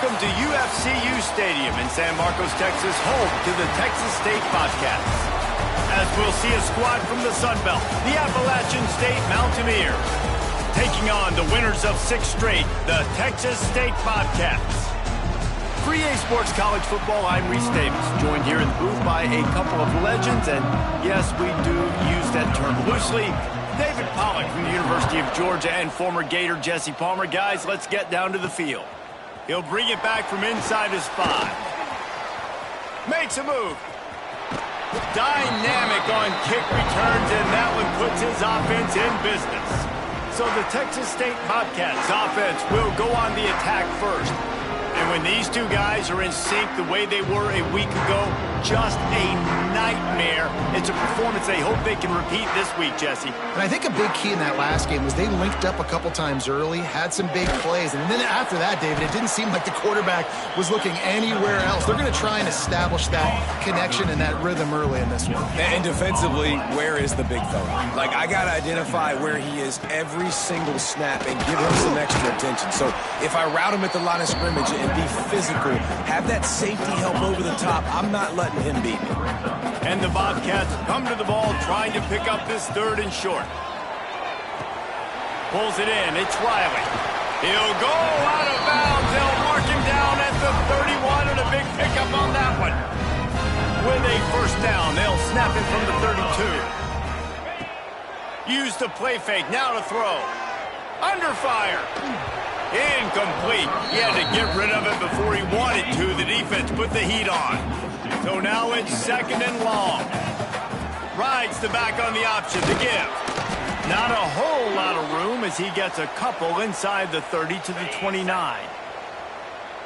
welcome to UFCU Stadium in San Marcos, Texas, home to the Texas State Bobcats. As we'll see a squad from the Sun Belt, the Appalachian State Mountaineers, taking on the winners of 6 straight, the Texas State Bobcats. For EA Sports College Football, I'm Reese Davis, joined here in the booth by a couple of legends, and yes, we do use that term loosely. David Pollack from the University of Georgia and former Gator Jesse Palmer. Guys, let's get down to the field. He'll bring it back from inside his 5. Makes a move. Dynamic on kick returns, and that one puts his offense in business. So the Texas State Bobcats offense will go on the attack first. And when these two guys are in sync the way they were a week ago, just a nightmare. It's a performance they hope they can repeat this week, Jesse. And I think a big key in that last game was they linked up a couple times early, had some big plays. And then after that, David, it didn't seem like the quarterback was looking anywhere else. They're going to try and establish that connection and that rhythm early in this one. And defensively, where is the big fella? Like, I got to identify where he is every single snap and give him some extra attention. So if I route him at the line of scrimmage and be physical, have that safety help over the top, I'm not letting him beat me. And the Bobcats come to the ball trying to pick up this 3rd and short. Pulls it in. It's Riley. He'll go out of bounds. They'll mark him down at the 31, and a big pickup on that one. With a 1st down, they'll snap it from the 32. Use the play fake. Now to throw. Under fire. Incomplete. He had to get rid of it before he wanted to. The defense put the heat on. So now it's 2nd and long. Rides the back on the option to give. Not a whole lot of room as he gets a couple inside the 30 to the 29.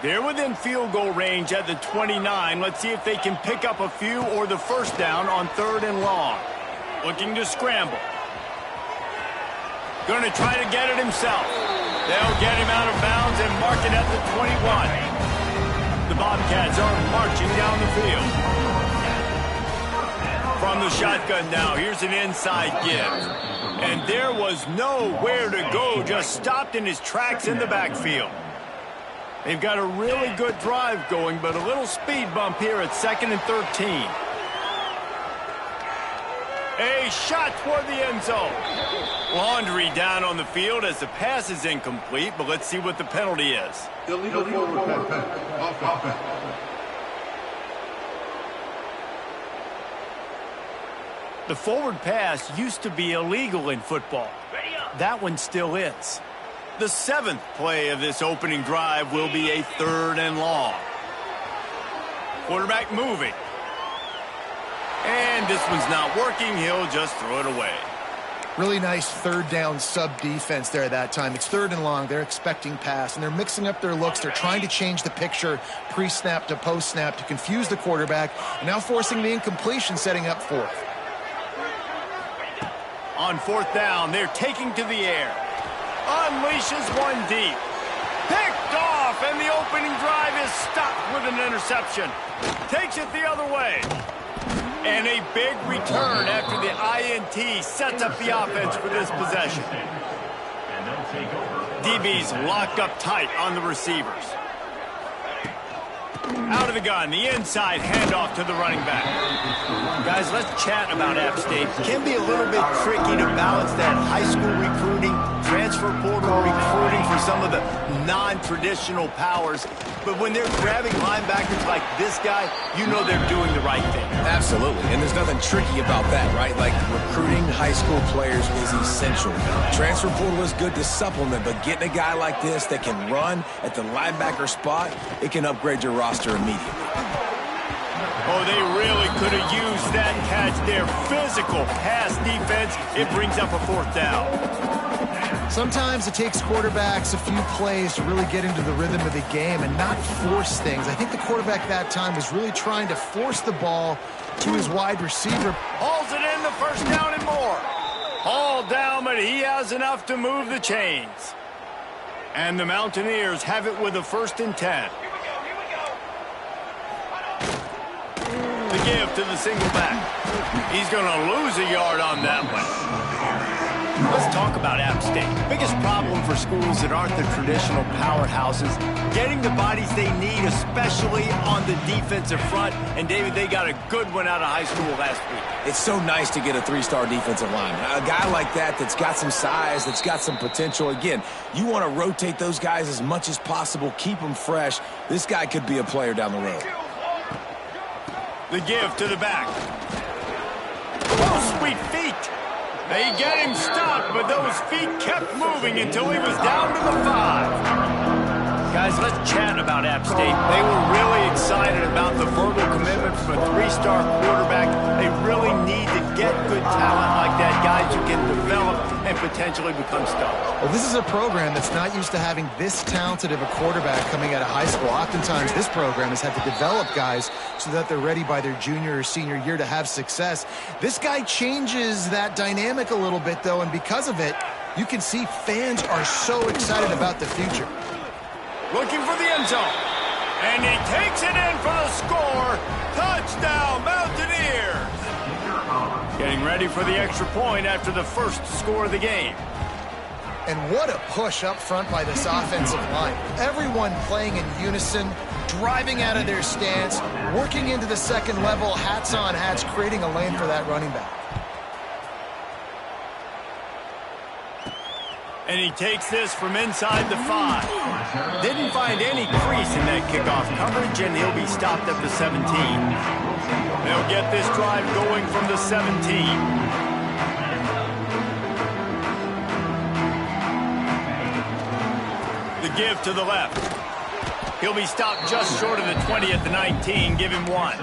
They're within field goal range at the 29. Let's see if they can pick up a few or the 1st down on 3rd and long. Looking to scramble. Going to try to get it himself. They'll get him out of bounds and mark it at the 21. The Bobcats are marching down the field. From the shotgun now, here's an inside give. And there was nowhere to go, just stopped in his tracks in the backfield. They've got a really good drive going, but a little speed bump here at 2nd and 13. A shot toward the end zone. Laundry down on the field as the pass is incomplete, but let's see what the penalty is. Illegal forward pass. The forward pass used to be illegal in football. That one still is. The 7th play of this opening drive will be a 3rd and long. Quarterback moving. And this one's not working. He'll just throw it away. Really nice 3rd down sub defense there at that time. It's 3rd and long. They're expecting pass, and they're mixing up their looks. They're trying to change the picture pre-snap to post-snap to confuse the quarterback, and now forcing the incompletion, setting up 4th. On 4th down, they're taking to the air. Unleashes one deep. Picked off, and the opening drive is stopped with an interception. Takes it the other way. And a big return after the INT sets up the offense for this possession. DB's locked up tight on the receivers. Out of the gun, the inside handoff to the running back. Guys, let's chat about App State. It can be a little bit tricky to balance that high school recruiting, transfer portal recruiting for some of the non-traditional powers. But when they're grabbing linebackers like this guy, you know they're doing the right thing. Absolutely, and there's nothing tricky about that, right? Like, recruiting high school players is essential. Transfer portal is good to supplement, but getting a guy like this that can run at the linebacker spot, it can upgrade your roster immediately. Oh, they really could have used that catch there. Physical pass defense. It brings up a 4th down. Sometimes it takes quarterbacks a few plays to really get into the rhythm of the game and not force things. I think the quarterback that time was really trying to force the ball to his wide receiver. Hauls it in, the 1st down and more. All down, but he has enough to move the chains. And the Mountaineers have it with a 1st and 10. The give to the single back. He's going to lose a yard on that one. Let's talk about App State. Biggest problem for schools that aren't the traditional powerhouses, getting the bodies they need, especially on the defensive front. And, David, they got a good one out of high school last week. It's so nice to get a three-star defensive lineman. A guy like that's got some size, that's got some potential. Again, you want to rotate those guys as much as possible, keep them fresh. This guy could be a player down the road. The give to the back. Oh, sweet feet. They get him stopped, but those feet kept moving until he was down to the 5. Guys, let's chat about App State. They were really excited about the verbal commitment from a 3-star quarterback. They really need to get good talent like that, guys who can develop and potentially become stars. Well, this is a program that's not used to having this talented of a quarterback coming out of high school. Oftentimes, this program has had to develop guys so that they're ready by their junior or senior year to have success. This guy changes that dynamic a little bit, though, and because of it, you can see fans are so excited about the future. Looking for the end zone. And he takes it in for the score. Touchdown, Mountaineers. Getting ready for the extra point after the first score of the game. And what a push up front by this offensive line. Everyone playing in unison, driving out of their stance, working into the second level, hats on hats, creating a lane for that running back. And he takes this from inside the 5. Didn't find any crease in that kickoff coverage, and he'll be stopped at the 17. They'll get this drive going from the 17. The give to the left. He'll be stopped just short of the 20 at the 19. Give him 1.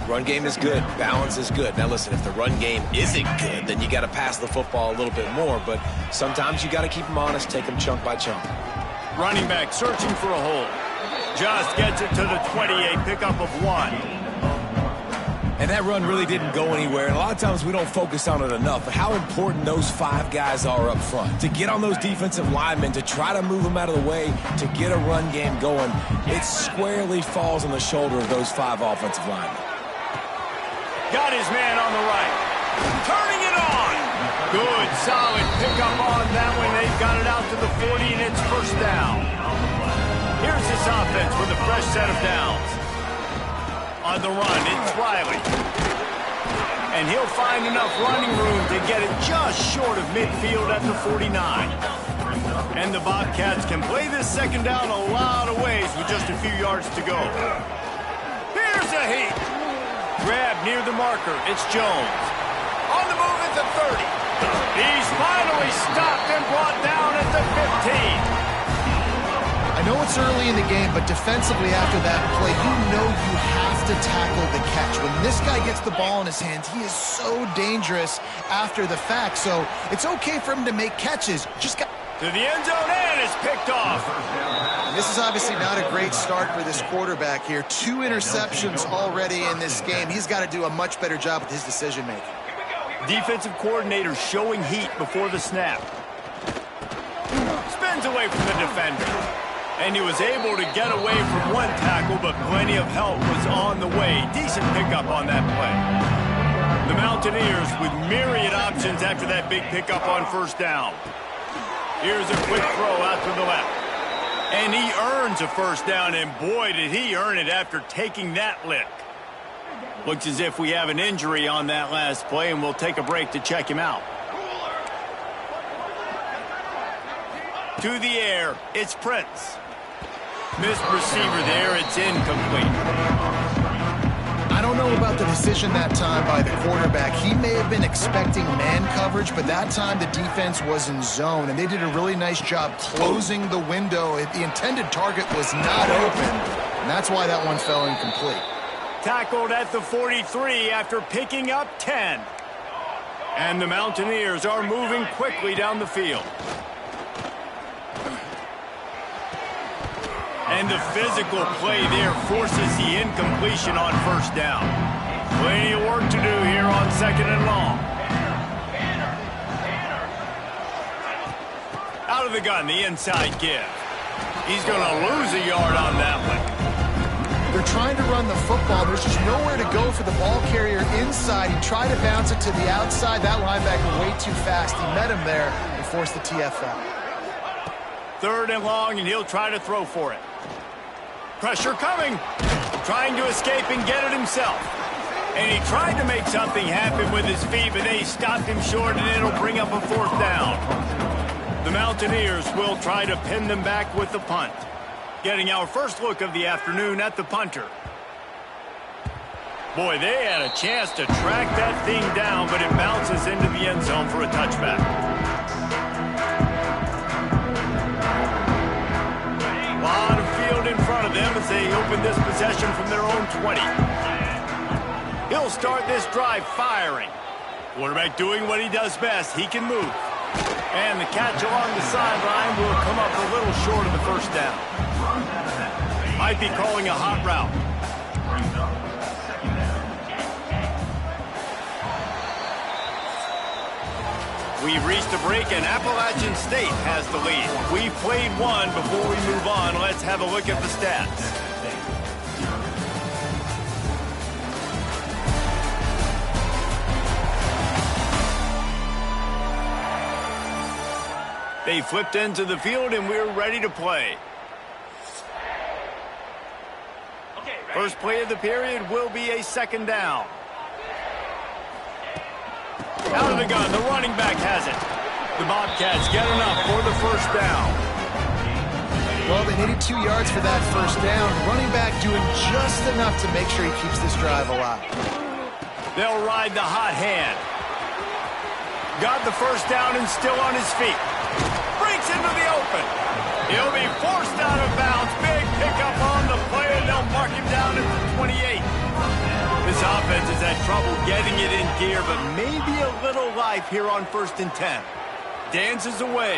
Run game is good. Balance is good. Now, listen, if the run game isn't good, then you got to pass the football a little bit more. But sometimes you got to keep them honest, take them chunk by chunk. Running back searching for a hole. Just gets it to the 28, pickup of 1. And that run really didn't go anywhere. And a lot of times we don't focus on it enough. But how important those 5 guys are up front. To get on those defensive linemen, to try to move them out of the way, to get a run game going, it squarely falls on the shoulder of those 5 offensive linemen. Got his man on the right. Turning it on. Good, solid pickup on that one. They've got it out to the 40, and it's first down. Here's this offense with a fresh set of downs. On the run, it's Riley. And he'll find enough running room to get it just short of midfield at the 49. And the Bobcats can play this second down a lot of ways with just a few yards to go. Here's a heat. Grab near the marker. It's Jones. On the move at the 30. He's finally stopped and brought down at the 15. I know it's early in the game, but defensively after that play, you know you have to tackle the catch. When this guy gets the ball in his hands, he is so dangerous after the fact. So it's okay for him to make catches. Just got to the end zone and is picked off. This is obviously not a great start for this quarterback here. 2 interceptions already in this game. He's got to do a much better job with his decision-making. Defensive coordinator showing heat before the snap. Spins away from the defender. And he was able to get away from one tackle, but plenty of help was on the way. Decent pickup on that play. The Mountaineers with myriad options after that big pickup on first down. Here's a quick throw out to the left. And he earns a first down, and boy, did he earn it after taking that lick. Looks as if we have an injury on that last play, and we'll take a break to check him out. To the air, it's Prince. Missed receiver there, it's incomplete. I don't know about the decision that time by the quarterback. He may have been expecting man coverage, but that time the defense was in zone, and they did a really nice job closing the window. The intended target was not open, and that's why that one fell incomplete. Tackled at the 43 after picking up 10. And the Mountaineers are moving quickly down the field. And the physical play there forces the incompletion on first down. Plenty of work to do here on second and long. Out of the gun, the inside give. He's going to lose a yard on that one. They're trying to run the football. There's just nowhere to go for the ball carrier inside. He tried to bounce it to the outside. That linebacker way too fast. He met him there and forced the TFL. 3rd and long, and he'll try to throw for it. Pressure coming. Trying to escape and get it himself. And he tried to make something happen with his feet, but they stopped him short, and it'll bring up a 4th down. The Mountaineers will try to pin them back with the punt. Getting our first look of the afternoon at the punter. Boy, they had a chance to track that thing down, but it bounces into the end zone for a touchback. A lot of field in front of them as they open this possession from their own 20. He'll start this drive firing. Quarterback doing what he does best. He can move. And the catch along the sideline will come up a little short of the 1st down. Might be calling a hot route. We've reached a break, and Appalachian State has the lead. We've played one. Before we move on, let's have a look at the stats. They flipped into the field, and we're ready to play. First play of the period will be a 2nd down. Out of the gun, the running back has it. The Bobcats get enough for the 1st down. Well, they needed 2 yards for that 1st down. Running back doing just enough to make sure he keeps this drive alive. They'll ride the hot hand. Got the 1st down and still on his feet. Breaks into the open. He'll be forced out of bounds. Big pickup on the play, and they'll mark him down at the 28. This offense has had trouble getting it in gear, but maybe a little life here on 1st and 10. Dances away,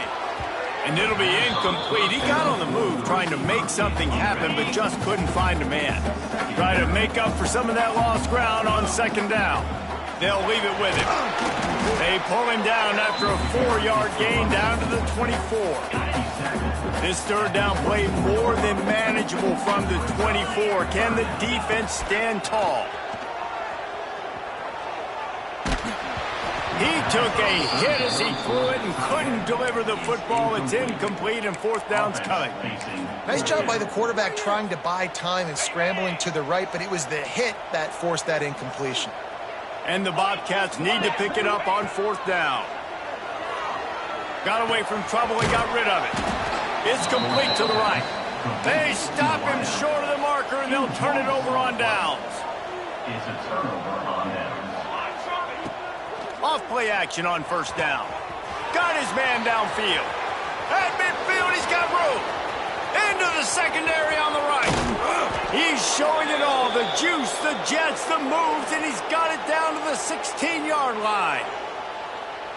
and it'll be incomplete. He got on the move trying to make something happen, but just couldn't find a man. Try to make up for some of that lost ground on 2nd down. They'll leave it with him. They pull him down after a 4-yard gain down to the 24. This 3rd down play more than manageable from the 24. Can the defense stand tall? He took a hit as he threw it and couldn't deliver the football. It's incomplete, and 4th down's coming. Nice job by the quarterback trying to buy time and scrambling to the right, but it was the hit that forced that incompletion. And the Bobcats need to pick it up on 4th down. Got away from trouble and got rid of it. It's complete to the right. They stop him short of the marker, and they'll turn it over on downs. It's a turnover on downs. Off play action on 1st down. Got his man downfield. At midfield, he's got room. Into the secondary on the right. He's showing it all. The juice, the jets, the moves, and he's got it down to the 16-yard line.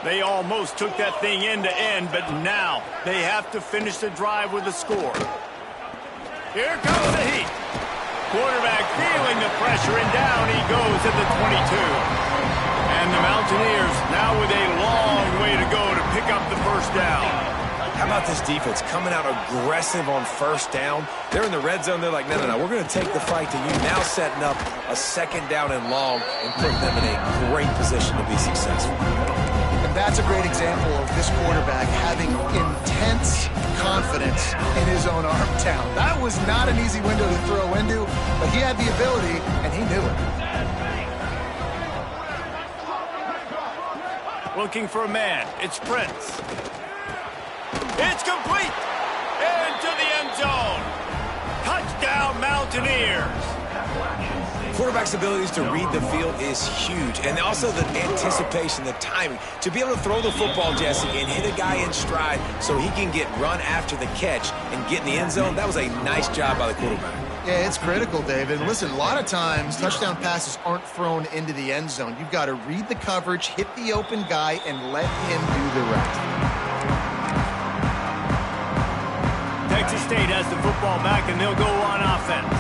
They almost took that thing end to end, but now they have to finish the drive with a score. Here comes the heat. Quarterback feeling the pressure, and down he goes at the 22. And the Mountaineers now with a long way to go to pick up the 1st down. How about this defense coming out aggressive on 1st down? They're in the red zone. They're like, no, we're going to take the fight to you. Now setting up a 2nd down and long and putting them in a great position to be successful. And that's a great example of this quarterback having intense confidence in his own arm talent. That was not an easy window to throw into, but he had the ability, and he knew it. Looking for a man. It's Prince. It's complete. Into the end zone. Touchdown, Mountaineers. Quarterback's abilities to read the field is huge, and also the anticipation, the timing. To be able to throw the football, Jesse, and hit a guy in stride so he can get run after the catch and get in the end zone, that was a nice job by the quarterback. Yeah, it's critical, David. Listen, a lot of times touchdown passes aren't thrown into the end zone. You've got to read the coverage, hit the open guy, and let him do the rest. Texas State has the football back, and they'll go on offense.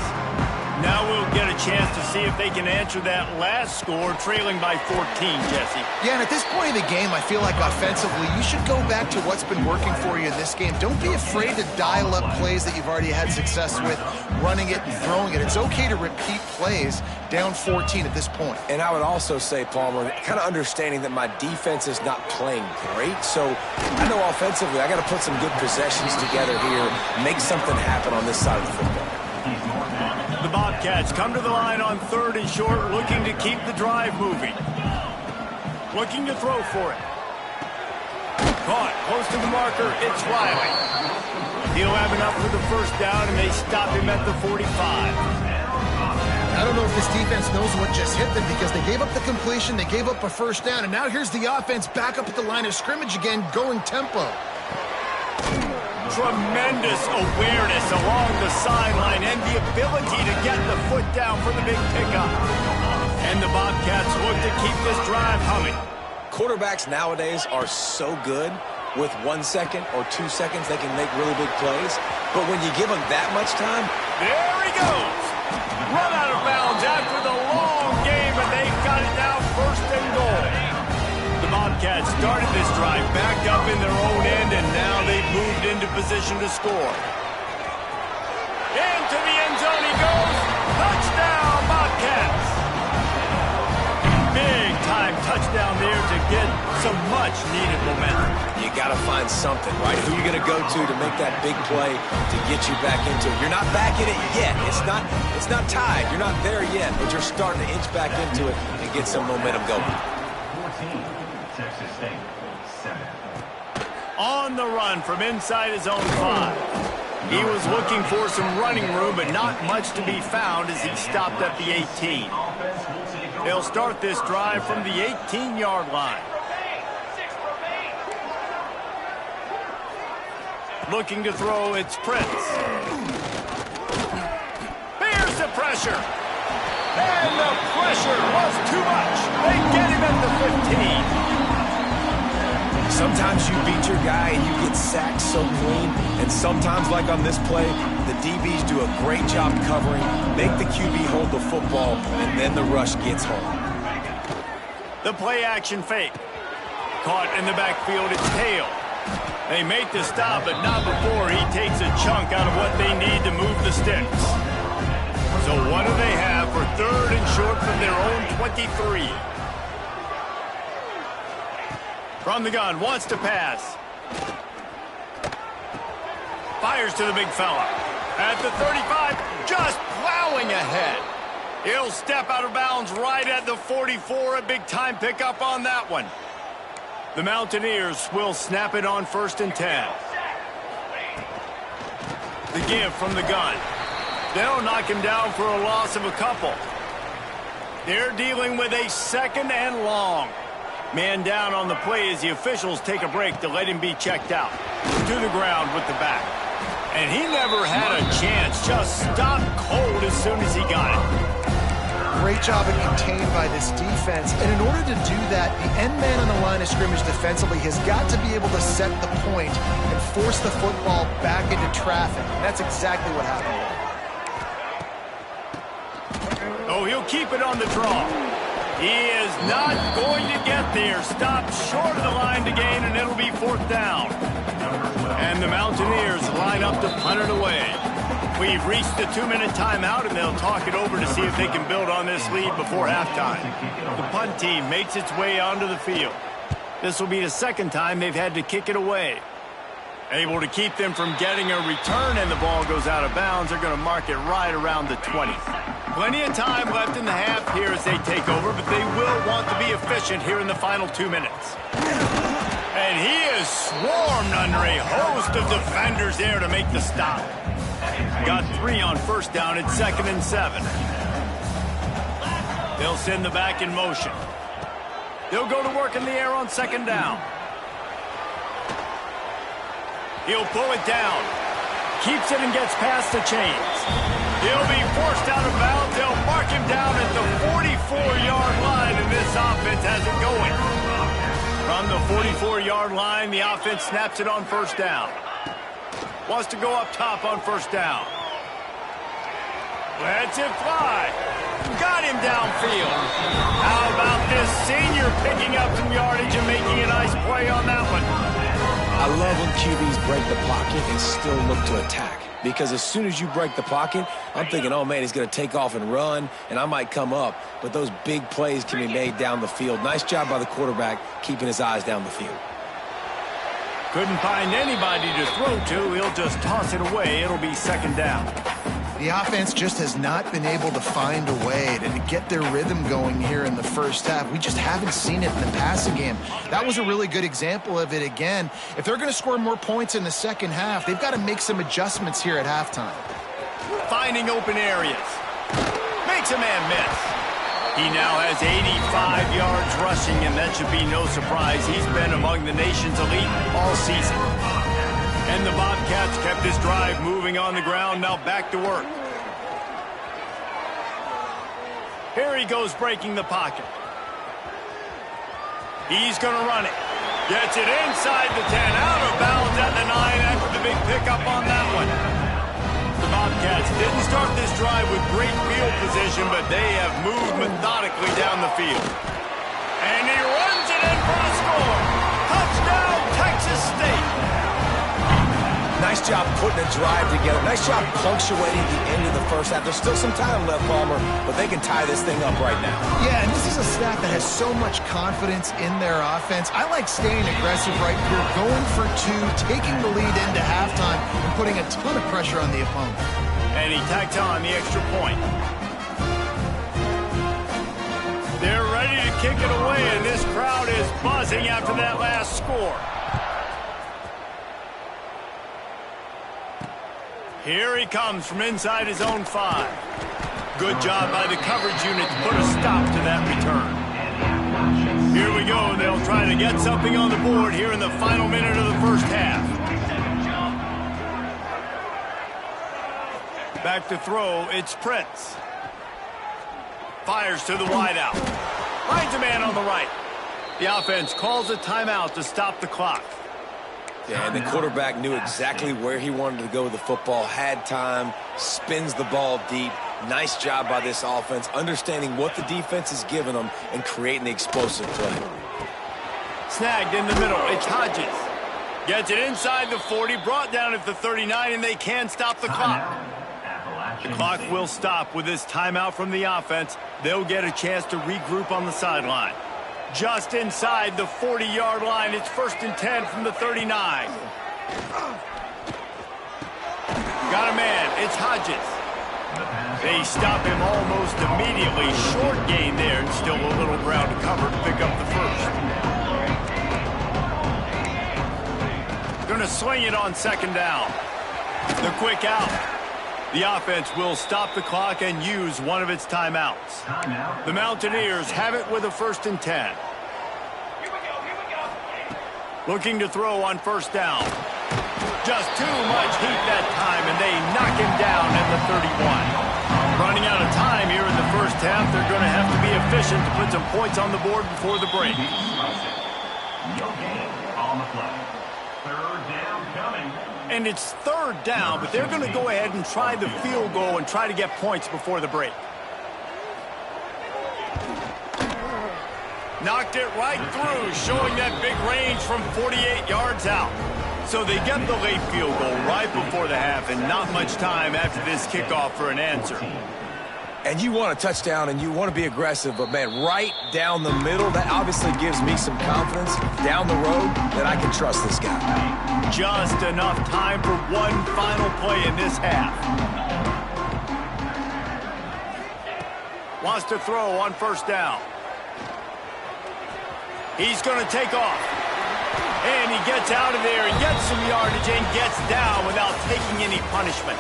Now we'll get a chance to see if they can answer that last score, trailing by 14, Jesse. Yeah, and at this point in the game, I feel like offensively, you should go back to what's been working for you in this game. Don't be afraid to dial up plays that you've already had success with, running it and throwing it. It's okay to repeat plays down 14 at this point. And I would also say, Palmer, kind of understanding that my defense is not playing great. So I know offensively, I got to put some good possessions together here, make something happen on this side of the football. The Bobcats come to the line on 3rd and short, looking to keep the drive moving. Looking to throw for it. Caught, close to the marker, it's Riley. He'll have enough for the first down, and they stop him at the 45. I don't know if this defense knows what just hit them because they gave up the completion, they gave up a first down, and now here's the offense back up at the line of scrimmage again, going tempo. Tremendous awareness along the sideline and the ability to get the foot down for the big pickup. And the Bobcats look to keep this drive humming. Quarterbacks nowadays are so good. With 1 second or 2 seconds, they can make really big plays. But when you give them that much time... There he goes! Run out of bounds after the long game, and they've got it now 1st and goal. The Bobcats started this drive backed up in their own end, and now they've moved into position to score. Into the end zone he goes. Touchdown, Bobcats! Big-time touchdown there to get some much-needed momentum. You got to find something, right? Who are you going to go to make that big play to get you back into it? You're not back in it yet. It's not tied. You're not there yet, but you're starting to inch back into it and get some momentum going. 14, Texas State, 7. On the run from inside his own 5. He was looking for some running room, but not much to be found as he stopped at the 18. They'll start this drive from the 18-yard line. Looking to throw, it's Prince. Here's the pressure. And the pressure was too much. They get him at the 15. Sometimes you beat your guy and you get sacked so clean, and sometimes, like on this play, the DBs do a great job covering, make the QB hold the football, and then the rush gets home. The play-action fake. Caught in the backfield, it's Hale. They make the stop, but not before he takes a chunk out of what they need to move the sticks. So what do they have for 3rd and short from their own 23? From the gun, wants to pass. Fires to the big fella. At the 35, just plowing ahead. He'll step out of bounds right at the 44, a big-time pickup on that one. The Mountaineers will snap it on 1st and 10. The give from the gun. They'll knock him down for a loss of a couple. They're dealing with a 2nd and long. Man down on the play as the officials take a break to let him be checked out. To the ground with the back. And he never had a chance. Just stopped cold as soon as he got it. Great job of contained by this defense. And in order to do that, the end man on the line of scrimmage defensively has got to be able to set the point and force the football back into traffic. And that's exactly what happened. Oh, he'll keep it on the draw. He is not going to get there. Stopped short of the line to gain, and it'll be 4th down. And the Mountaineers line up to punt it away. We've reached the 2-minute timeout, and they'll talk it over to see if they can build on this lead before halftime. The punt team makes its way onto the field. This will be the 2nd time they've had to kick it away. Able to keep them from getting a return, and the ball goes out of bounds. They're going to mark it right around the 20. Plenty of time left in the half here as they take over, but they will want to be efficient here in the final 2 minutes. And he is swarmed under a host of defenders there to make the stop. Got 3 on 1st down. It's 2nd and 7. They'll send the back in motion. They'll go to work in the air on 2nd down. He'll pull it down. Keeps it and gets past the chains. He'll be forced out of bounds. They'll mark him down at the 44-yard line, and this offense has it going. From the 44-yard line, the offense snaps it on 1st down. Wants to go up top on 1st down. Lets it fly. Got him downfield. How about this senior picking up some yardage and making a nice play on that one? I love when QBs break the pocket and still look to attack. Because as soon as you break the pocket, I'm thinking, oh, man, he's going to take off and run, and I might come up. But those big plays can be made down the field. Nice job by the quarterback keeping his eyes down the field. Couldn't find anybody to throw to. He'll just toss it away. It'll be second down. The offense just has not been able to find a way to get their rhythm going here in the first half. We just haven't seen it in the passing game. That was a really good example of it again. If they're going to score more points in the second half, they've got to make some adjustments here at halftime. Finding open areas. Makes a man miss. He now has 85 yards rushing, and that should be no surprise. He's been among the nation's elite all season. And the Bobcats kept this drive moving on the ground. Now back to work. Here he goes breaking the pocket. He's going to run it. Gets it inside the 10. Out of bounds at the 9 after the big pickup on that one. The Bobcats didn't start this drive with great field position, but they have moved methodically down the field. And he runs it in for a score. Touchdown, Texas State. Nice job putting a drive together. Nice job punctuating the end of the first half. There's still some time left, Palmer, but they can tie this thing up right now. Yeah, and this is a staff that has so much confidence in their offense. I like staying aggressive right here, going for two, taking the lead into halftime, and putting a ton of pressure on the opponent. And he tacked on the extra point. They're ready to kick it away, and this crowd is buzzing after that last score. Here he comes from inside his own 5. Good job by the coverage unit to put a stop to that return. Here we go. They'll try to get something on the board here in the final minute of the first half. Back to throw, it's Prince. Fires to the wideout. Finds a man on the right. The offense calls a timeout to stop the clock. Yeah, and the quarterback knew exactly where he wanted to go with the football, had time, spins the ball deep. Nice job by this offense, understanding what the defense is giving them and creating the explosive play. Snagged in the middle, it's Hodges. Gets it inside the 40, brought down at the 39, and they can stop the clock. The clock will stop with this timeout from the offense. They'll get a chance to regroup on the sideline. Just inside the 40-yard line. It's 1st and 10 from the 39. Got a man. It's Hodges. They stop him almost immediately. Short gain there, and still a little ground to cover to pick up the first. Going to swing it on second down. The quick out. The offense will stop the clock and use one of its timeouts. The Mountaineers have it with a 1st and 10. Looking to throw on first down. Just too much heat that time, and they knock him down at the 31. Running out of time here in the first half. They're going to have to be efficient to put some points on the board before the break. No gain on the play. Third down coming. And it's third down, but they're going to go ahead and try the field goal and try to get points before the break. Knocked it right through, showing that big range from 48 yards out. So they get the late field goal right before the half, and not much time after this kickoff for an answer. And you want a touchdown, and you want to be aggressive, but, man, right down the middle, that obviously gives me some confidence down the road that I can trust this guy. Just enough time for one final play in this half. Wants to throw on first down. He's going to take off. And he gets out of there and gets some yardage and gets down without taking any punishment.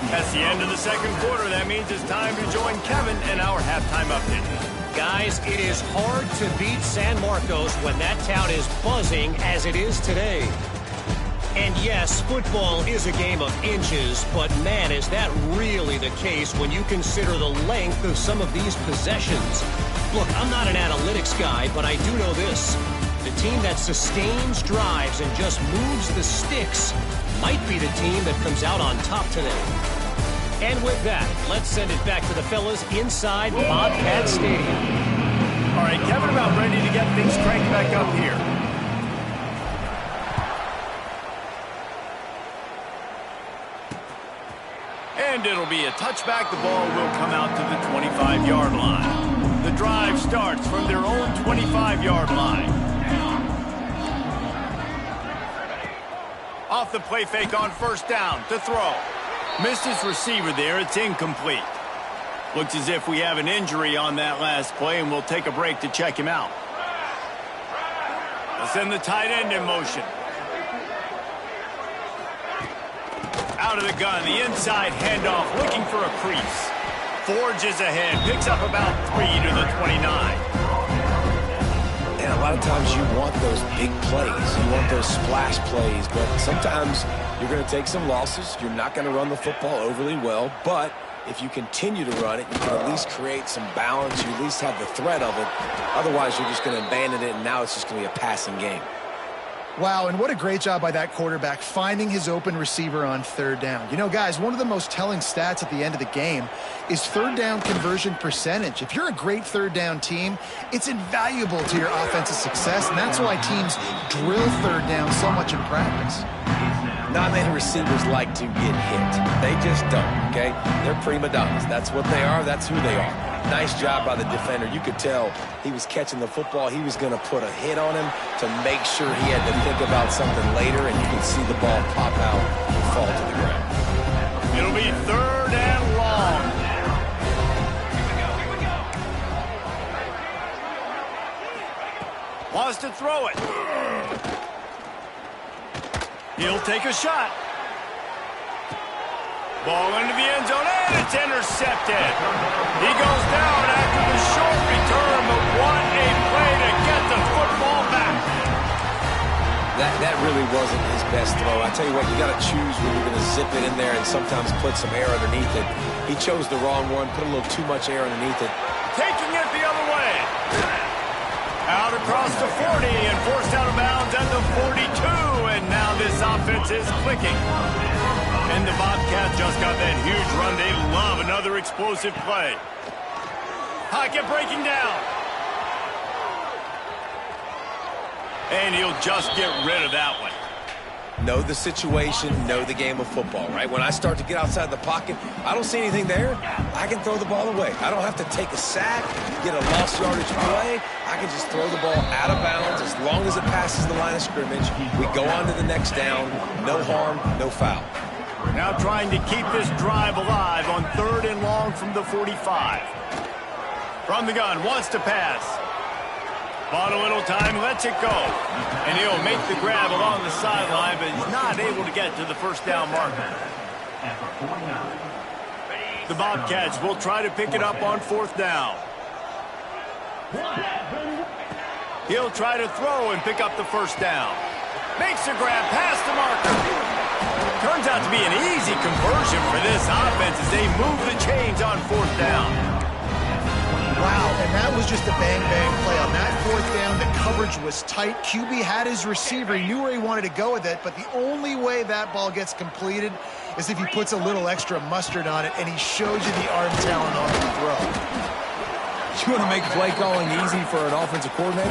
That's the end of the second quarter. That means it's time to join Kevin and our halftime update. Guys, it is hard to beat San Marcos when that town is buzzing as it is today. And yes, football is a game of inches, but man, is that really the case when you consider the length of some of these possessions. Look, I'm not an analytics guy, but I do know this. The team that sustains drives and just moves the sticks might be the team that comes out on top today. And with that, let's send it back to the fellas inside Bobcats Stadium. All right, Kevin, about ready to get things cranked back up here. And it'll be a touchback. The ball will come out to the 25-yard line. The drive starts from their own 25-yard line. Off the play fake on first down to throw. Missed his receiver there. It's incomplete. Looks as if we have an injury on that last play, and we'll take a break to check him out. We'll send the tight end in motion. Out of the gun, the inside handoff, looking for a crease. Forges ahead, picks up about 3 to the 29. And a lot of times you want those big plays. You want those splash plays, but sometimes you're going to take some losses. You're not going to run the football overly well, but if you continue to run it, you can at least create some balance. You at least have the threat of it. Otherwise, you're just going to abandon it, and now it's just going to be a passing game. Wow, and what a great job by that quarterback finding his open receiver on third down. You know, guys, one of the most telling stats at the end of the game is third down conversion percentage. If you're a great third down team, it's invaluable to your offensive success, and that's why teams drill third down so much in practice. Not many receivers like to get hit. They just don't, okay? They're prima donnas. That's what they are. That's who they are. Nice job by the defender. You could tell he was catching the football. He was going to put a hit on him to make sure he had to think about something later, and you can see the ball pop out and fall to the ground. It'll be third and long. Wants to throw it. He'll take a shot. Ball into the end zone, and it's intercepted. He goes down after the short return, but what a play to get the football back. That really wasn't his best throw. I tell you what, you got to choose when you're going to zip it in there and sometimes put some air underneath it. He chose the wrong one, put a little too much air underneath it. Taking it the other way. Out across the 40 and forced out of bounds at the 42, and now this offense is clicking. And the Bobcats just got that huge run. They love another explosive play. Pocket breaking down. And he'll just get rid of that one. Know the situation, know the game of football, right? When I start to get outside the pocket, I don't see anything there, I can throw the ball away. I don't have to take a sack, get a lost yardage play. I can just throw the ball out of bounds as long as it passes the line of scrimmage. We go on to the next down. No harm, no foul. Now trying to keep this drive alive on third and long from the 45. From the gun, wants to pass. Bought a little time, lets it go. And he'll make the grab along the sideline, but he's not able to get to the first down marker. The Bobcats will try to pick it up on fourth down. He'll try to throw and pick up the first down. Makes a grab past the marker. Turns out to be an easy conversion for this offense as they move the chains on fourth down. Wow, and that was just a bang-bang play. On that fourth down, the coverage was tight. QB had his receiver. He knew where he wanted to go with it, but the only way that ball gets completed is if he puts a little extra mustard on it, and he shows you the arm talent on the throw. You want to make play calling easy for an offensive coordinator?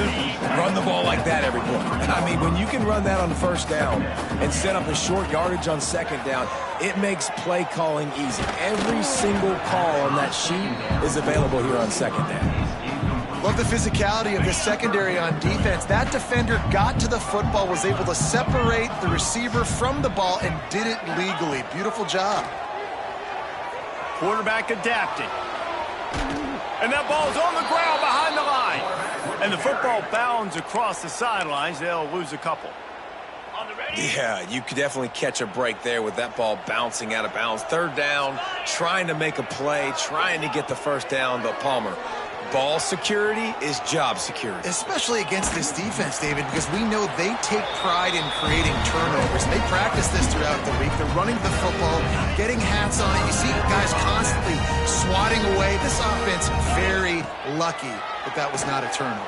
Run the ball like that every play. I mean, when you can run that on first down and set up a short yardage on second down, it makes play calling easy. Every single call on that sheet is available here on second down. Love the physicality of the secondary on defense. That defender got to the football, was able to separate the receiver from the ball, and did it legally. Beautiful job. Quarterback adapting. And that ball's on the ground behind the line. And the football bounds across the sidelines. They'll lose a couple. Yeah, you could definitely catch a break there with that ball bouncing out of bounds. Third down, trying to make a play, trying to get the first down, but Palmer, ball security is job security. Especially against this defense, David, because we know they take pride in creating turnovers. And they practice this throughout the week. They're running the football, getting hats on it. You see guys constantly swatting away. This offense very lucky that was not a turnover.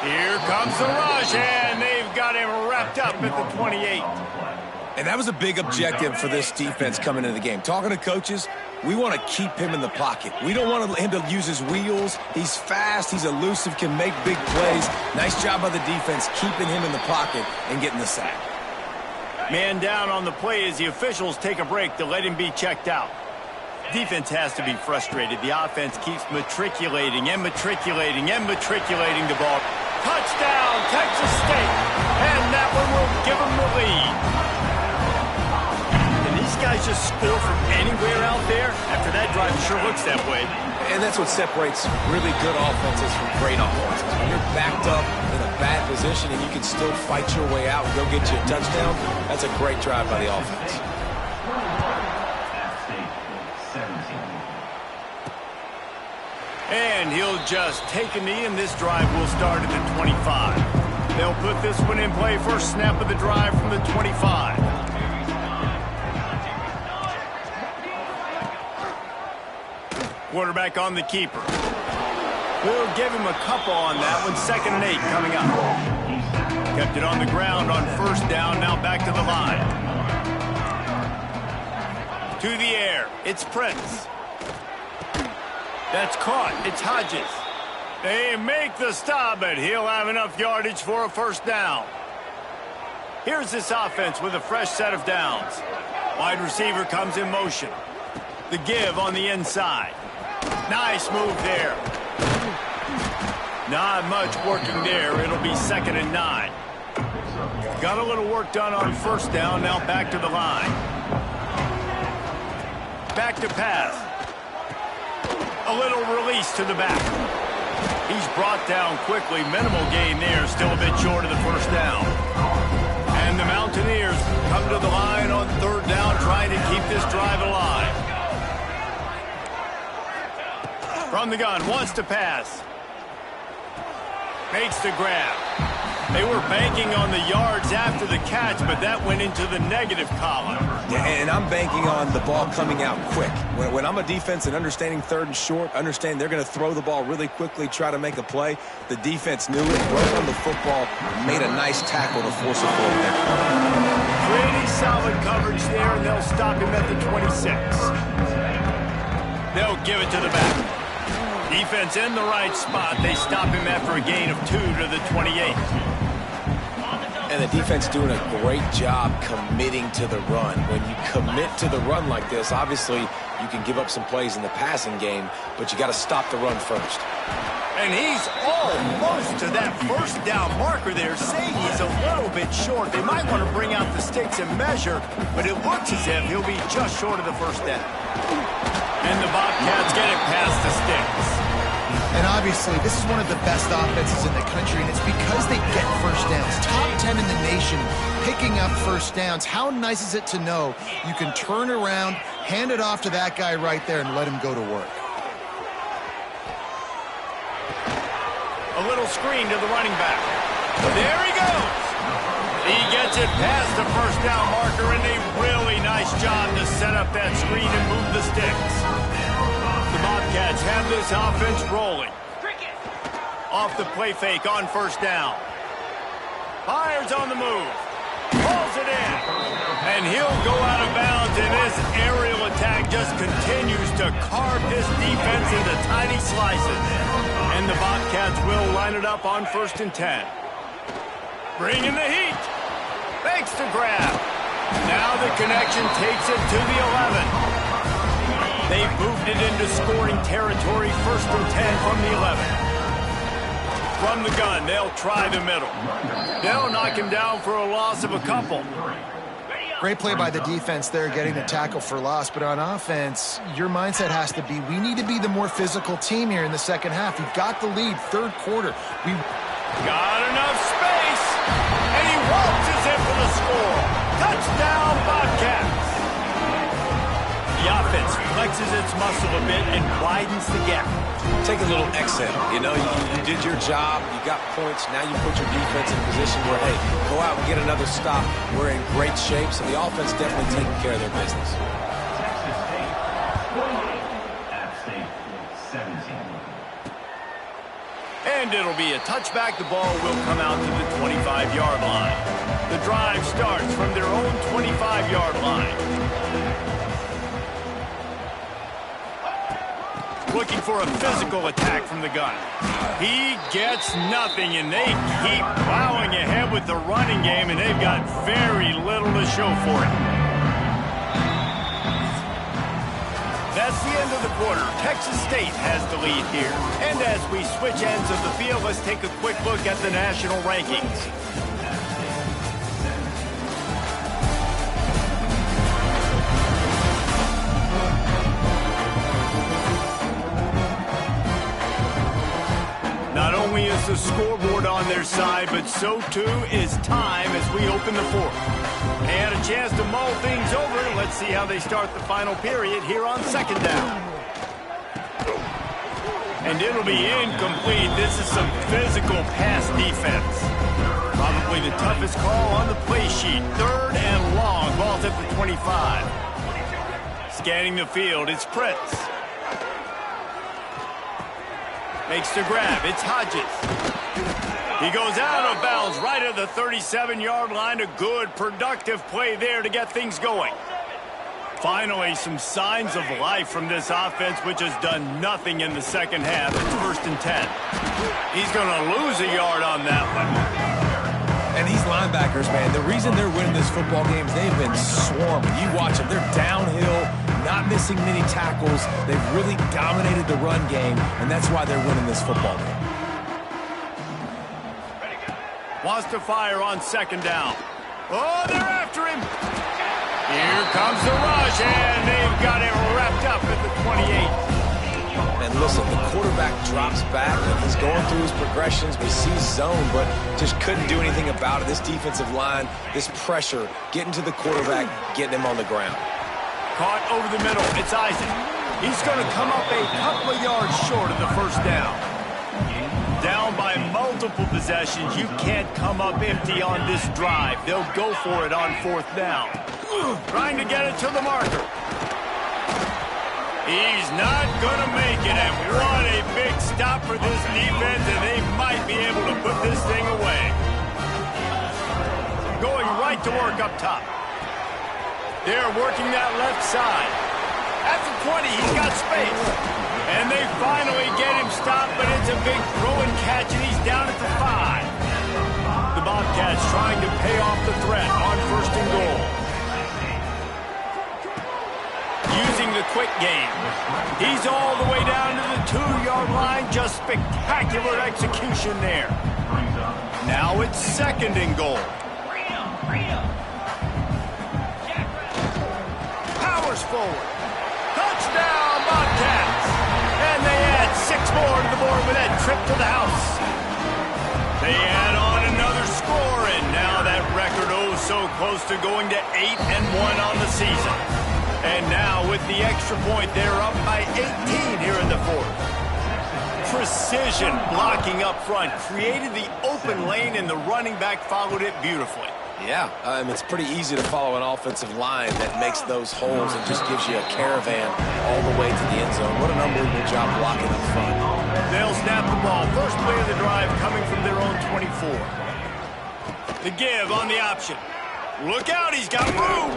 Here comes the rush, and they've got him wrapped up at the 28. And that was a big objective for this defense coming into the game. Talking to coaches, we want to keep him in the pocket. We don't want him to use his wheels. He's fast. He's elusive, can make big plays. Nice job by the defense keeping him in the pocket and getting the sack. Man down on the play as the officials take a break to let him be checked out. Defense has to be frustrated. The offense keeps matriculating and matriculating and matriculating the ball. Touchdown, Texas State. And that one will give them the lead. These guys just score from anywhere out there. After that drive, it sure looks that way. And that's what separates really good offenses from great offenses. When you're backed up in a bad position and you can still fight your way out and go get you a touchdown, that's a great drive by the offense. And he'll just take a knee, and this drive will start at the 25. They'll put this one in play. First snap of the drive from the 25. Quarterback on the keeper. We'll give him a couple on that one. 2nd and 8 coming up. Kept it on the ground on first down. Now back to the line. To the air. It's Prince. That's caught. It's Hodges. They make the stop, but he'll have enough yardage for a first down. Here's this offense with a fresh set of downs. Wide receiver comes in motion. The give on the inside. Nice move there. Not much working there. It'll be 2nd and 9. Got a little work done on first down. Now back to the line. Back to pass. A little release to the back. He's brought down quickly. Minimal gain there. Still a bit short of the first down. And the Mountaineers come to the line on 3rd down, trying to keep this drive alive. From the gun, wants to pass. Makes the grab. They were banking on the yards after the catch, but that went into the negative column. Yeah, and I'm banking on the ball coming out quick. When I'm a defense and understanding 3rd and short, understand they're going to throw the ball really quickly, try to make a play. The defense knew it, wrote on the football, made a nice tackle to force a forward. Pretty solid coverage there, and they'll stop him at the 26. They'll give it to the back. Defense in the right spot. They stop him after a gain of 2 to the 28. And the defense doing a great job committing to the run. When you commit to the run like this, obviously you can give up some plays in the passing game, but you got to stop the run first. And he's almost to that first down marker there, saying he's a little bit short. They might want to bring out the sticks and measure, but it looks as if he'll be just short of the first down. And the Bobcats get it past the sticks. And obviously, this is one of the best offenses in the country, and it's because they get first downs. Top 10 in the nation picking up first downs. How nice is it to know you can turn around, hand it off to that guy right there, and let him go to work. A little screen to the running back. There he goes. He gets it past the first down marker, and a really nice job to set up that screen and move the sticks. The Bobcats have this offense rolling. Off the play fake on first down. Fires on the move. Pulls it in. And he'll go out of bounds, and his aerial attack just continues to carve this defense into tiny slices. And the Bobcats will line it up on 1st and 10. Bringing the heat. Makes the grab. Now the connection takes it to the 11. They've moved it into scoring territory. 1st and 10 from the 11. From the gun, they'll try the middle. They'll knock him down for a loss of a couple. Great play by the defense there, getting the tackle for loss. But on offense, your mindset has to be, we need to be the more physical team here in the second half. We've got the lead, 3rd quarter. We got enough space, and he waltzes in for the score. Touchdown, Bobcats. The offense flexes its muscle a bit and widens the gap. Take a little exhale. You know, you did your job. You got points. Now you put your defense in a position where, hey, go out and get another stop. We're in great shape, so the offense definitely taking care of their business. And it'll be a touchback. The ball will come out to the 25-yard line. The drive starts from their own 25-yard line. Looking for a physical attack from the gun. He gets nothing, and they keep plowing ahead with the running game, and they've got very little to show for it. That's the end of the quarter. Texas State has the lead here. And as we switch ends of the field, let's take a quick look at the national rankings. Not only is the scoreboard on their side, but so too is time as we open the fourth. And a chance to mull things over. Let's see how they start the final period here on second down. And it'll be incomplete. This is some physical pass defense. Probably the toughest call on the play sheet. Third and long. Ball's at the 25. Scanning the field, it's Prince. Makes the grab. It's Hodges. He goes out of bounds right at the 37-yard line. A good, productive play there to get things going. Finally, some signs of life from this offense, which has done nothing in the second half. It's 1st and 10. He's going to lose a yard on that one. And these linebackers, man, the reason they're winning this football game is they've been swarming. You watch them. They're downhill, not missing many tackles. They've really dominated the run game, and that's why they're winning this football game. Wants to fire on second down. Oh, they're after him. Here comes the rush, and they've got him wrapped up at the 28. And listen, the quarterback drops back, and he's going through his progressions. We see zone, but just couldn't do anything about it. This defensive line, this pressure, getting to the quarterback, getting him on the ground. Caught over the middle. It's Isaac. He's going to come up a couple of yards short of the first down. Down by multiple possessions. You can't come up empty on this drive. They'll go for it on 4th down. Trying to get it to the marker. He's not going to make it, and what a big stop for this defense, and they might be able to put this thing away. Going right to work up top. They're working that left side. At the 20, he's got space. And they finally get him stopped, but it's a big throw and catch, and he's down at the 5. The Bobcats trying to pay off the threat on 1st and goal. Using the quick game. He's all the way down to the 2-yard line. Just spectacular execution there. Now it's 2nd and goal. Powers forward. Touchdown, Bobcats. And they add 6 more to the board with that trip to the house. They add on another score, and now that record so close to going to 8-1 on the season. And now with the extra point, they're up by 18 here in the 4th. Precision blocking up front, created the open lane, and the running back followed it beautifully. Yeah, it's pretty easy to follow an offensive line that makes those holes and just gives you a caravan all the way to the end zone. What an unbelievable job blocking up front. They'll snap the ball. First play of the drive coming from their own 24. The give on the option. Look out, he's got room.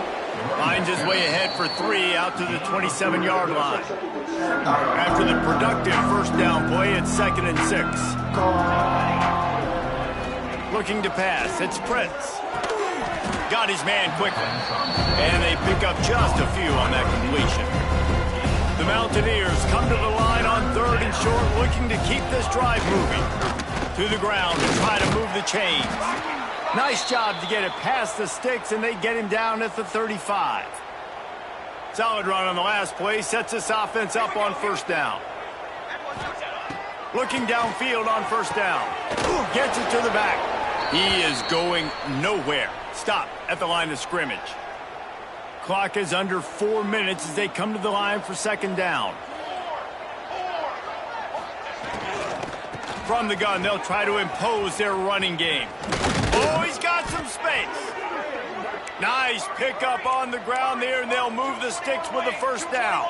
Finds his way ahead for 3 out to the 27-yard line. After the productive first down play, it's 2nd and 6. Looking to pass, it's Prince. Got his man quickly. And they pick up just a few on that completion. The Mountaineers come to the line on 3rd and short, looking to keep this drive moving. To the ground to try to move the chains. Nice job to get it past the sticks, and they get him down at the 35. Solid run on the last play, sets this offense up on 1st down. Looking downfield on 1st down. Gets it to the back. He is going nowhere. Stop at the line of scrimmage. Clock is under 4 minutes as they come to the line for 2nd down. From the gun, they'll try to impose their running game. Oh, he's got some space. Nice pickup on the ground there, and they'll move the sticks with the 1st down.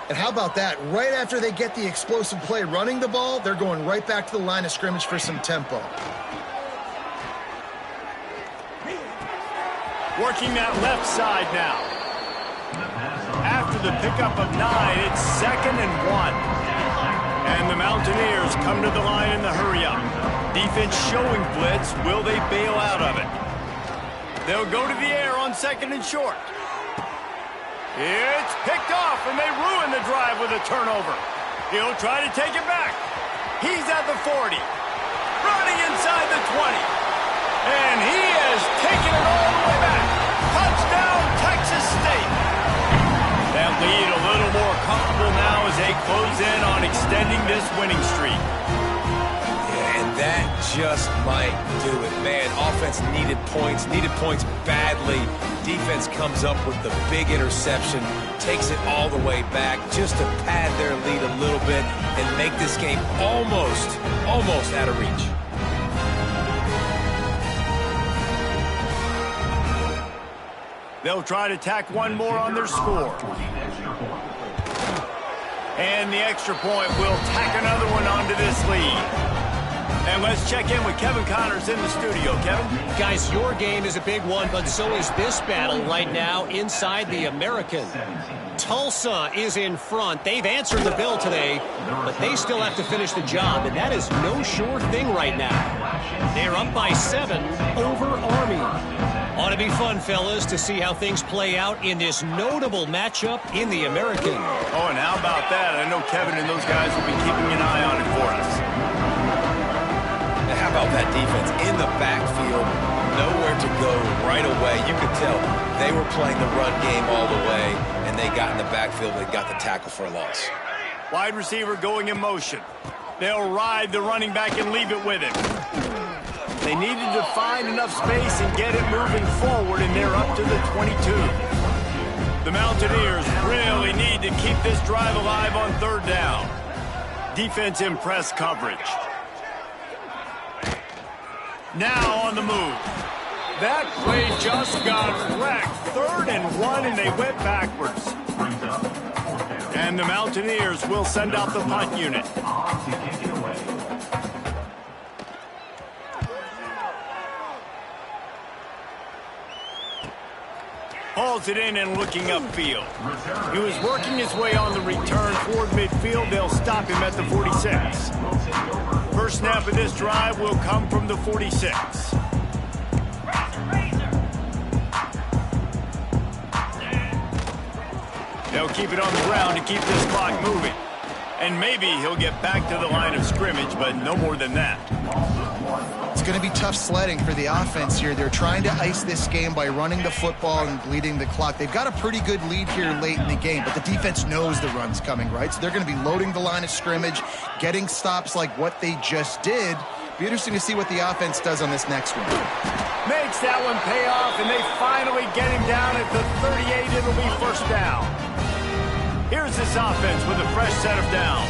And how about that? Right after they get the explosive play running the ball, they're going right back to the line of scrimmage for some tempo. Working that left side now. After the pickup of 9, it's 2nd and 1. And the Mountaineers come to the line in the hurry-up. Defense showing blitz. Will they bail out of it? They'll go to the air on 2nd and short. It's picked off, and they ruin the drive with a turnover. He'll try to take it back. He's at the 40. Running inside the 20. And he has taken it all the way back. Touchdown, Texas State. That lead a little more comfortable now as they close in on extending this winning streak. Yeah, and that just might do it. Man, offense needed points badly. Defense comes up with the big interception, takes it all the way back just to pad their lead a little bit and make this game almost out of reach. They'll try to tack one more on their score. And the extra point will tack another one onto this lead. And let's check in with Kevin Connors in the studio. Kevin? Guys, your game is a big one, but so is this battle right now inside the American. Tulsa is in front. They've answered the bell today, but they still have to finish the job, and that is no sure thing right now. They're up by 7 over Army. Ought to be fun, fellas, to see how things play out in this notable matchup in the American. Oh, and how about that? I know Kevin and those guys will be keeping an eye on it for us. How about that defense in the backfield, nowhere to go right away. You could tell they were playing the run game all the way, and they got in the backfield and got the tackle for a loss. Wide receiver going in motion. They'll ride the running back and leave it with him. They needed to find enough space and get it moving forward, and they're up to the 22. The Mountaineers really need to keep this drive alive on 3rd down. Defense in press coverage. Now on the move. That play just got wrecked. 3rd and 1, and they went backwards. And the Mountaineers will send out the punt unit. Hauls it in and looking upfield. He was working his way on the return toward midfield. They'll stop him at the 46. First snap of this drive will come from the 46. They'll keep it on the ground to keep this clock moving. And maybe he'll get back to the line of scrimmage, but no more than that. It's going to be tough sledding for the offense here. They're trying to ice this game by running the football and bleeding the clock. They've got a pretty good lead here late in the game, but the defense knows the run's coming, right? So they're going to be loading the line of scrimmage, getting stops like what they just did. Be interesting to see what the offense does on this next one. Makes that one pay off, and they finally get him down at the 38. It'll be 1st down. Here's this offense with a fresh set of downs.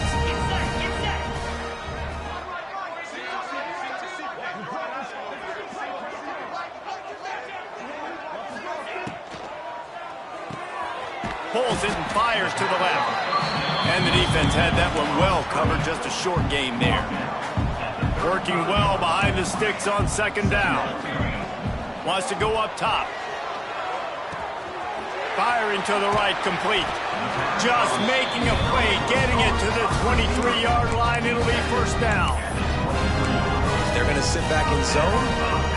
Pulls it and fires to the left. And the defense had that one well covered, just a short game there. Working well behind the sticks on 2nd down. Wants to go up top. Firing to the right, complete. Just making a play, getting it to the 23-yard line. It'll be 1st down. They're going to sit back in zone.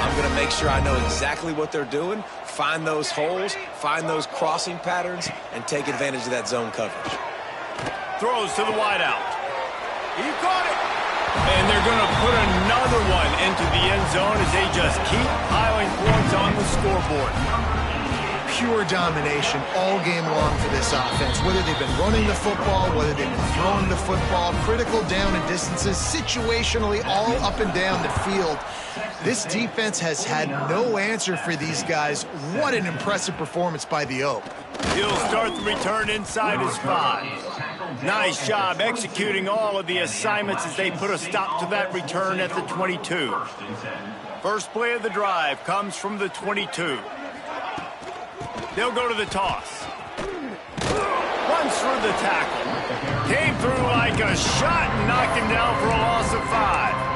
I'm going to make sure I know exactly what they're doing, find those holes, find those crossing patterns, and take advantage of that zone coverage. Throws to the wideout. He caught it. And they're going to put another one into the end zone as they just keep piling points on the scoreboard. Pure domination all game long for this offense. Whether they've been running the football, whether they've been throwing the football, critical down and distances, situationally all up and down the field. This defense has had no answer for these guys. What an impressive performance by the Oak. He'll start the return inside his 5. Nice job executing all of the assignments as they put a stop to that return at the 22. First play of the drive comes from the 22. They'll go to the toss. Runs for the tackle. Came through like a shot and knocked him down for a loss of 5.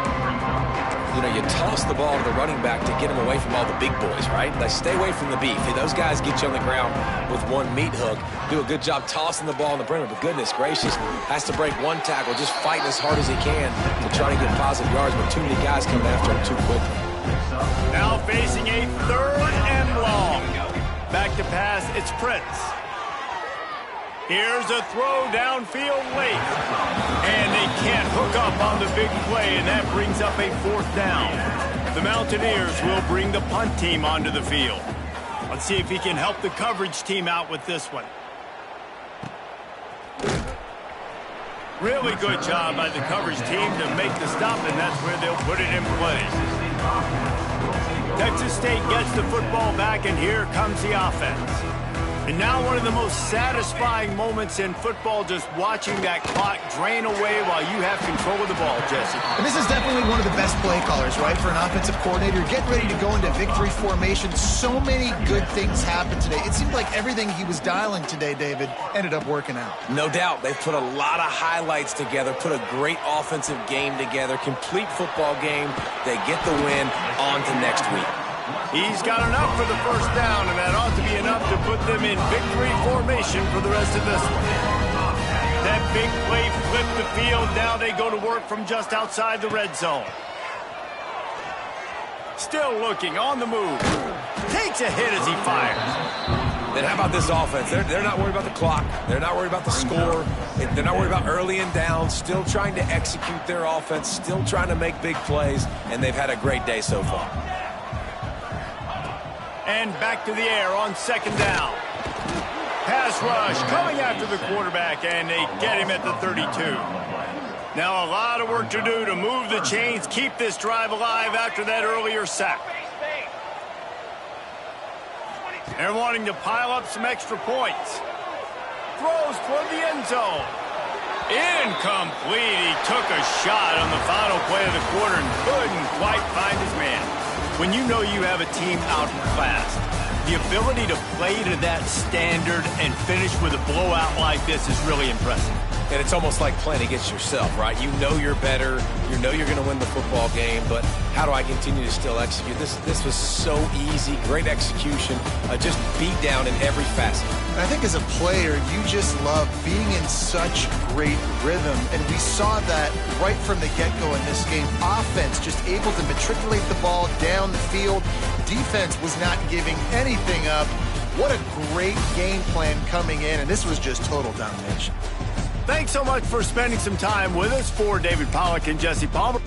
You know, you toss the ball to the running back to get him away from all the big boys, right? Like, stay away from the beef. Those guys get you on the ground with one meat hook. Do a good job tossing the ball on the perimeter. But goodness gracious, has to break one tackle, just fighting as hard as he can to try to get positive yards, but too many guys coming after him too quickly. Now facing a 3rd and long. Back to pass, it's Prince. Here's a throw downfield late. And they can't hook up on the big play, and that brings up a 4th down. The Mountaineers will bring the punt team onto the field. Let's see if he can help the coverage team out with this one. Really good job by the coverage team to make the stop, and that's where they'll put it in play. Texas State gets the football back, and here comes the offense. And now one of the most satisfying moments in football, just watching that clock drain away while you have control of the ball, Jesse. And this is definitely one of the best play callers, right, for an offensive coordinator. Getting ready to go into victory formation. So many good things happened today. It seemed like everything he was dialing today, David, ended up working out. No doubt. They've put a lot of highlights together, put a great offensive game together, complete football game. They get the win. On to next week. He's got enough for the 1st down, and that ought to be enough to put them in victory formation for the rest of this one. That big play flipped the field. Now they go to work from just outside the red zone. Still looking, on the move. Takes a hit as he fires. Then how about this offense? They're not worried about the clock. They're not worried about the score. They're not worried about early and down. Still trying to execute their offense. Still trying to make big plays. And they've had a great day so far. And back to the air on 2nd down. Pass rush coming after the quarterback, and they get him at the 32. Now a lot of work to do to move the chains, keep this drive alive after that earlier sack. They're wanting to pile up some extra points. Throws toward the end zone. Incomplete. He took a shot on the final play of the quarter and couldn't quite find his man. When you know you have a team outclassed, the ability to play to that standard and finish with a blowout like this is really impressive. And it's almost like playing against yourself, right? You know you're better. You know you're going to win the football game, but how do I continue to still execute? This was so easy. Great execution. Just beat down in every facet. I think as a player, you just love being in such great rhythm, and we saw that right from the get-go in this game. Offense just able to matriculate the ball down the field. Defense was not giving anything up. What a great game plan coming in, and this was just total domination. Thanks so much for spending some time with us. For David Pollack and Jesse Palmer.